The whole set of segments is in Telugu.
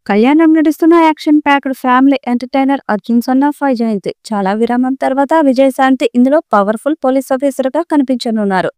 కళ్యాణం నటిస్తున్న action packed family entertainer Arjun son of Vyjayanthi చాలా విరామం తర్వాత విజయశాంతి ఇందులో పవర్ఫుల్ పోలీస్ ఆఫీసర్ గా కనిపించనున్నారు.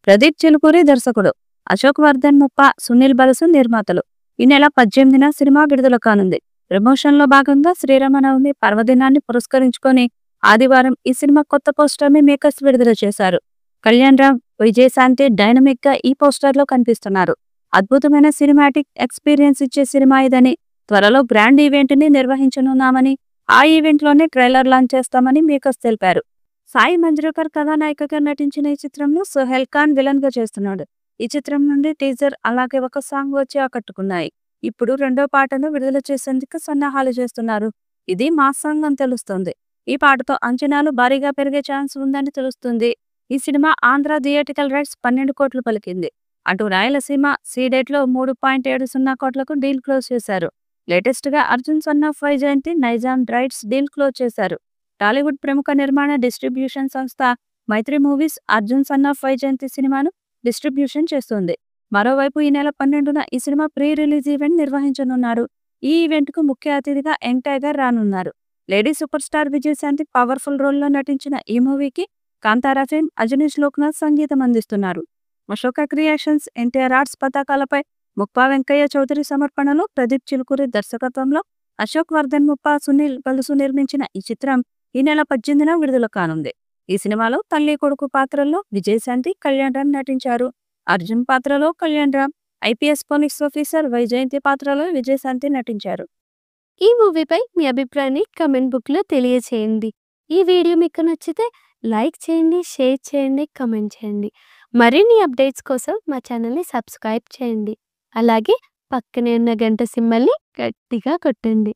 ప్రదీప్ చిలుకూరి దర్శకుడు, అశోక్ వర్ధన్ ముప్ప, సునీల్ బలసు నిర్మాతలు. ఈ నెల 18న సినిమా విడుదల కానుంది. ప్రమోషన్ లో భాగంగా శ్రీరామనవమి పర్వదినాన్ని పురస్కరించుకొని ఆదివారం ఈ సినిమా కొత్త పోస్టర్ ని మేకర్స్ విడుదల చేశారు. కళ్యాణ్ రామ్, విజయశాంతి డైనమిక్ గా ఈ పోస్టర్ లో కనిపిస్తున్నారు. అద్భుతమైన సినిమాటిక్ ఎక్స్పీరియన్స్ ఇచ్చే సినిమా ఇదని, త్వరలో గ్రాండ్ ఈవెంట్ ని నిర్వహించనున్నామని, ఆ ఈవెంట్ లోనే ట్రైలర్ లాంచ్ చేస్తామని మేకర్స్ తెలిపారు. సాయి మంజ్రేకర్ కథానాయికగా నటించిన ఈ చిత్రంలో సోహెల్ ఖాన్ విలన్ గా చేస్తున్నాడు. ఈ చిత్రం నుండి టీజర్ అలాగే ఒక సాంగ్ వచ్చి ఆకట్టుకున్నాయి. ఇప్పుడు రెండో పాటను విడుదల చేసేందుకు సన్నాహాలు చేస్తున్నారు. ఇది మాస్ సాంగ్ అని తెలుస్తుంది. ఈ పాటతో అంచనాలు భారీగా పెరిగే ఛాన్స్ ఉందని తెలుస్తుంది. ఈ సినిమా ఆంధ్ర థియేటికల్ రైట్స్ 12 కోట్లు పలికింది. అటు రాయలసీమ సీడెట్ లో 3.70 కోట్లకు డీల్ క్లోజ్ చేశారు. లేటెస్ట్ గా Arjun son of Vyjayanthi Nizam rights deal close చేశారు. టాలీవుడ్ ప్రముఖ నిర్మాణ డిస్ట్రిబ్యూషన్ సంస్థ Mythri movies Arjun son of Vyjayanthi సినిమాను డిస్ట్రిబ్యూషన్ చేస్తుంది. మరోవైపు ఈ నెల 12న ఈ సినిమా ప్రీ రిలీజ్ ఈవెంట్ నిర్వహించనున్నారు. ఈ ఈవెంట్ కు ముఖ్య అతిథిగా యంగ్ టైగర్ రానున్నారు. Lady super star Vijayashanti powerful రోల్లో నటించిన ఈ మూవీకి కాంతారా ఫిల్మ్ అజనీష్ లోక్నాథ్ సంగీతం అందిస్తున్నారు. అశోక క్రియేషన్స్, ఎన్టీఆర్ ఆర్ట్స్ పతాకాలపై ముప్పా వెంకయ్య చౌదరి సమర్పణలో ప్రదీప్ చిలుకూరి దర్శకత్వంలో అశోక్ వర్ధన్ ముప్పా, సునీల్ బలుసు నిర్మించిన ఈ చిత్రం ఈ నెల 18న విడుదల కానుంది. ఈ సినిమాలో తల్లి కొడుకు పాత్రల్లో విజయశాంతి, కళ్యాణ్ రామ్ నటించారు. అర్జున్ పాత్రలో Kalyan Ram, IPS police officer Vyjayanthi పాత్రలో విజయశాంతి నటించారు. ఈ మూవీపై మీ అభిప్రాయాన్ని కమెంట్ బుక్లో తెలియచేయండి. ఈ వీడియో మీకు నచ్చితే లైక్ చేయండి, షేర్ చేయండి, కమెంట్ చేయండి. మరిన్ని అప్డేట్స్ కోసం మా ఛానల్ని సబ్స్క్రైబ్ చేయండి. అలాగే పక్కనే ఉన్న గంట సింబల్ని గట్టిగా కొట్టండి.